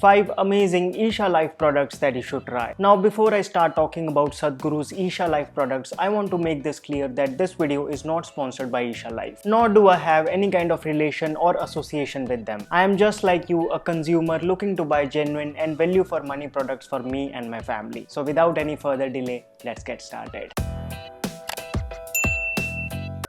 5 amazing Isha Life products that you should try. Now before I start talking about Sadhguru's Isha Life products, I want to make this clear that this video is not sponsored by Isha Life. Nor do I have any kind of relation or association with them. I am just like you, a consumer looking to buy genuine and value for money products for me and my family. So without any further delay, let's get started.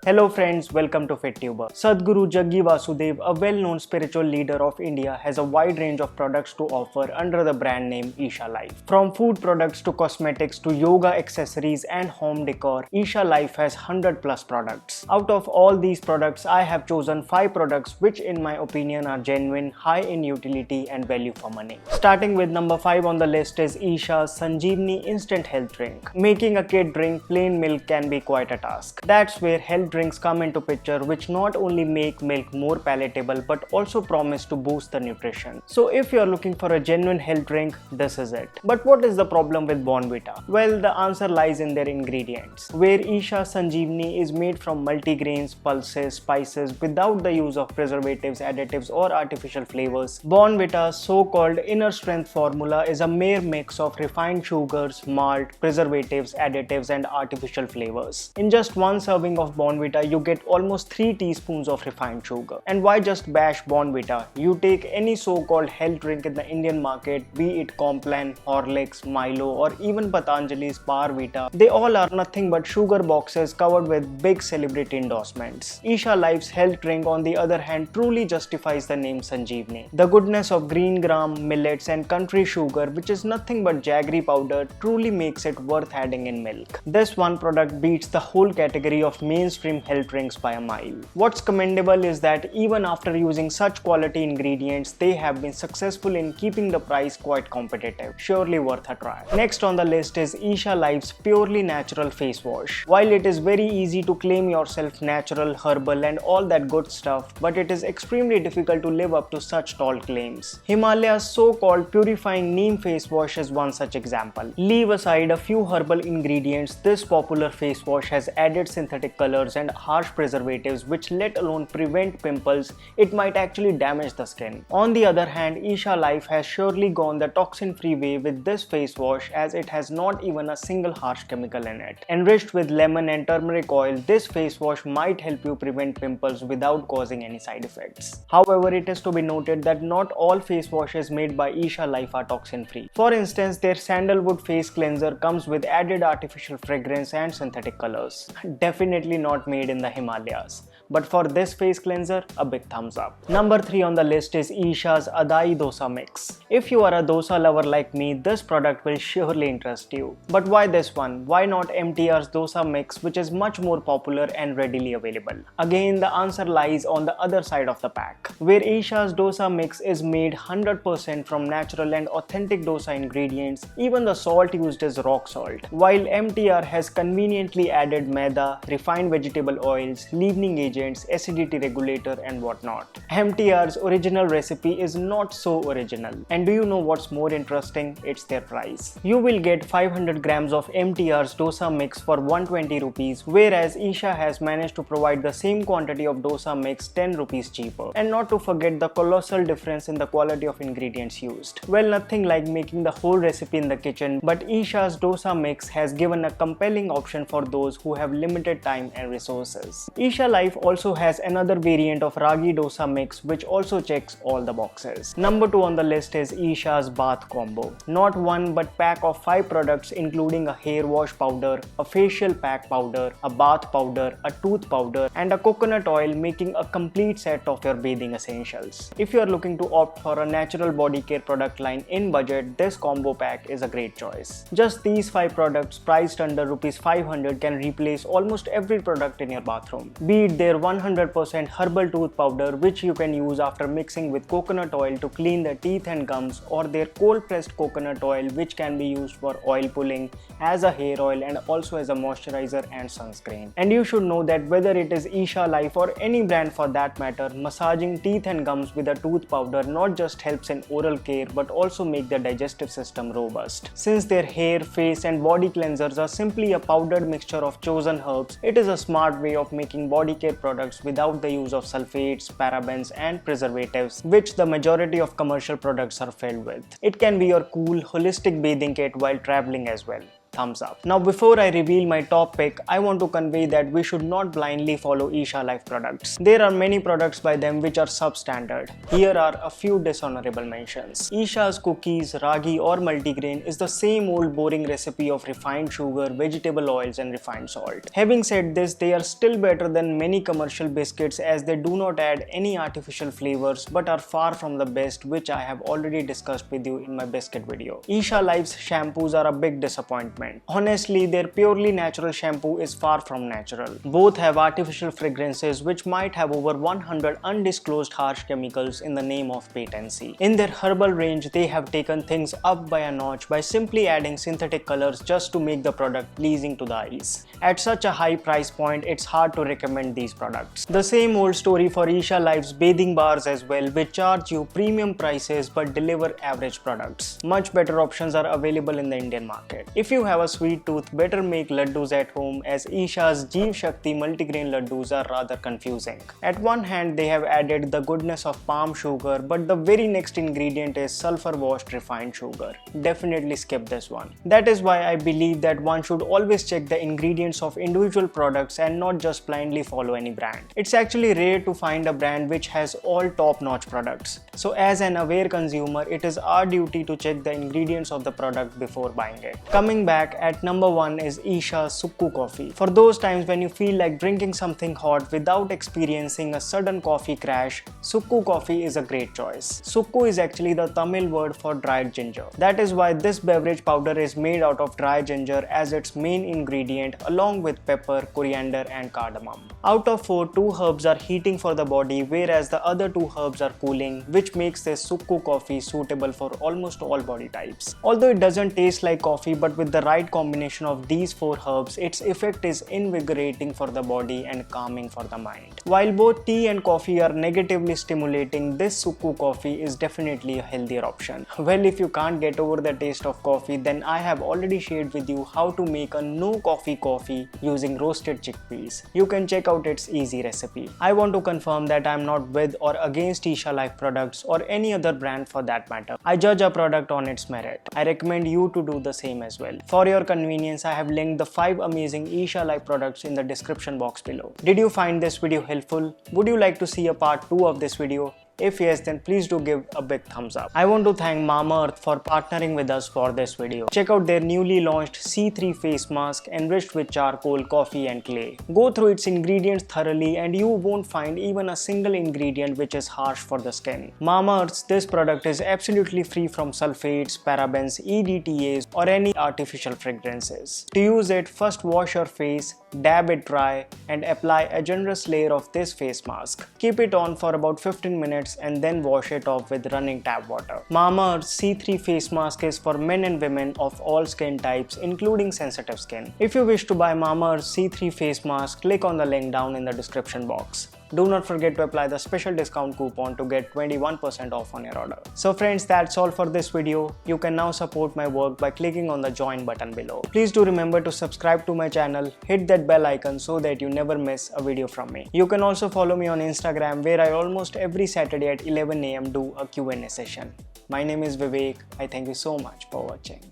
Hello friends, welcome to FitTuber. Sadhguru Jaggi Vasudev, a well-known spiritual leader of India, has a wide range of products to offer under the brand name Isha Life. From food products to cosmetics to yoga accessories and home decor, Isha Life has 100 plus products. Out of all these products, I have chosen 5 products which in my opinion are genuine, high in utility and value for money. Starting with number 5 on the list is Isha's Sanjeevani Instant Health Drink. Making a kid drink plain milk can be quite a task. That's where health drinks come into picture, which not only make milk more palatable but also promise to boost the nutrition. So if you're looking for a genuine health drink, this is it. But what is the problem with Bournvita? Well, the answer lies in their ingredients. Where Isha Sanjeevani is made from multigrains, pulses, spices without the use of preservatives, additives or artificial flavors, Bournvita's so-called inner strength formula is a mere mix of refined sugars, malt, preservatives, additives and artificial flavors. In just one serving of Bournvita, you get almost 3 teaspoons of refined sugar. And why just bash Bournvita? You take any so-called health drink in the Indian market, be it Complan, Horlicks, Milo or even Patanjali's Powervita, they all are nothing but sugar boxes covered with big celebrity endorsements. Isha Life's health drink on the other hand truly justifies the name Sanjeevani. The goodness of green gram, millets and country sugar, which is nothing but jaggery powder, truly makes it worth adding in milk. This one product beats the whole category of mainstream health drinks by a mile. What's commendable is that even after using such quality ingredients, they have been successful in keeping the price quite competitive. Surely worth a try. Next on the list is Isha Life's purely natural face wash. While it is very easy to claim yourself natural, herbal and all that good stuff, but it is extremely difficult to live up to such tall claims. Himalaya's so-called purifying neem face wash is one such example. Leave aside a few herbal ingredients, this popular face wash has added synthetic colors and harsh preservatives which let alone prevent pimples, it might actually damage the skin. On the other hand, Isha Life has surely gone the toxin-free way with this face wash, as it has not even a single harsh chemical in it. Enriched with lemon and turmeric oil, this face wash might help you prevent pimples without causing any side effects. However, it is to be noted that not all face washes made by Isha Life are toxin-free. For instance, their sandalwood face cleanser comes with added artificial fragrance and synthetic colors. Definitely not made in the Himalayas. But for this face cleanser, a big thumbs up. Number 3 on the list is Isha's Adai Dosa Mix. If you are a dosa lover like me, this product will surely interest you. But why this one? Why not MTR's Dosa Mix, which is much more popular and readily available? Again, the answer lies on the other side of the pack, where Isha's Dosa Mix is made 100% from natural and authentic dosa ingredients. Even the salt used is rock salt, while MTR has conveniently added maida, refined vegetable oils, leavening agents, acidity regulator and whatnot. MTR's original recipe is not so original. And do you know what's more interesting? It's their price. You will get 500 grams of MTR's dosa mix for 120 rupees, whereas Isha has managed to provide the same quantity of dosa mix 10 rupees cheaper. And not to forget the colossal difference in the quality of ingredients used. Well, nothing like making the whole recipe in the kitchen, but Isha's dosa mix has given a compelling option for those who have limited time and resources. Isha Life also has another variant of ragi dosa mix which also checks all the boxes. Number 2 on the list is Isha's bath combo. Not one but pack of 5 products including a hair wash powder, a facial pack powder, a bath powder, a tooth powder and a coconut oil, making a complete set of your bathing essentials. If you are looking to opt for a natural body care product line in budget, this combo pack is a great choice. Just these 5 products priced under Rs 500 can replace almost every product in your bathroom. Be it their 100% herbal tooth powder, which you can use after mixing with coconut oil to clean the teeth and gums, or their cold pressed coconut oil, which can be used for oil pulling, as a hair oil and also as a moisturizer and sunscreen. And you should know that whether it is Isha Life or any brand for that matter, massaging teeth and gums with a tooth powder not just helps in oral care but also make the digestive system robust. Since their hair, face and body cleansers are simply a powdered mixture of chosen herbs, it is a smart way of making body care products without the use of sulfates, parabens and preservatives, which the majority of commercial products are filled with. It can be your cool, holistic bathing kit while traveling as well. Thumbs up. Now before I reveal my top pick, I want to convey that we should not blindly follow Isha Life products. There are many products by them which are substandard. Here are a few dishonorable mentions. Isha's cookies, ragi or multigrain is the same old boring recipe of refined sugar, vegetable oils and refined salt. Having said this, they are still better than many commercial biscuits as they do not add any artificial flavors but are far from the best, which I have already discussed with you in my biscuit video. Isha Life's shampoos are a big disappointment. Honestly, their purely natural shampoo is far from natural. Both have artificial fragrances which might have over 100 undisclosed harsh chemicals in the name of patency. In their herbal range, they have taken things up by a notch by simply adding synthetic colors just to make the product pleasing to the eyes. At such a high price point, it's hard to recommend these products. The same old story for Isha Life's bathing bars as well, which charge you premium prices but deliver average products. Much better options are available in the Indian market. If you have a sweet tooth, better make laddus at home as Isha's Jeev Shakti multigrain laddus are rather confusing. At one hand, they have added the goodness of palm sugar, but the very next ingredient is sulfur washed refined sugar. Definitely skip this one. That is why I believe that one should always check the ingredients of individual products and not just blindly follow any brand. It's actually rare to find a brand which has all top-notch products. So as an aware consumer, it is our duty to check the ingredients of the product before buying it. Coming back, at number 1 is Isha's Sukku coffee. For those times when you feel like drinking something hot without experiencing a sudden coffee crash, Sukku coffee is a great choice. Sukku is actually the Tamil word for dried ginger. That is why this beverage powder is made out of dry ginger as its main ingredient along with pepper, coriander and cardamom. Out of 4, 2 herbs are heating for the body whereas the other 2 herbs are cooling, which makes this Sukku coffee suitable for almost all body types. Although it doesn't taste like coffee, but with the right combination of these 4 herbs, its effect is invigorating for the body and calming for the mind. While both tea and coffee are negatively stimulating, this Sukku coffee is definitely a healthier option. Well, if you can't get over the taste of coffee, then I have already shared with you how to make a no coffee using roasted chickpeas. You can check out its easy recipe. I want to confirm that I am not with or against Isha Life products or any other brand for that matter. I judge a product on its merit. I recommend you to do the same as well. For your convenience, I have linked the 5 amazing Isha Life products in the description box below. Did you find this video helpful? Would you like to see a part 2 of this video? If yes, then please do give a big thumbs up. I want to thank Mamaearth for partnering with us for this video. Check out their newly launched C3 face mask enriched with charcoal, coffee and clay. Go through its ingredients thoroughly and you won't find even a single ingredient which is harsh for the skin. Mamaearth's this product is absolutely free from sulfates, parabens, EDTAs or any artificial fragrances. To use it, first wash your face, dab it dry and apply a generous layer of this face mask. Keep it on for about 15 minutes and then wash it off with running tap water. Mamaearth's C3 face mask is for men and women of all skin types including sensitive skin. If you wish to buy Mamaearth's C3 face mask, click on the link down in the description box. Do not forget to apply the special discount coupon to get 21% off on your order. So friends, that's all for this video. You can now support my work by clicking on the join button below. Please do remember to subscribe to my channel, hit that bell icon so that you never miss a video from me. You can also follow me on Instagram where I almost every Saturday at 11 AM do a Q&A session. My name is Vivek. I thank you so much for watching.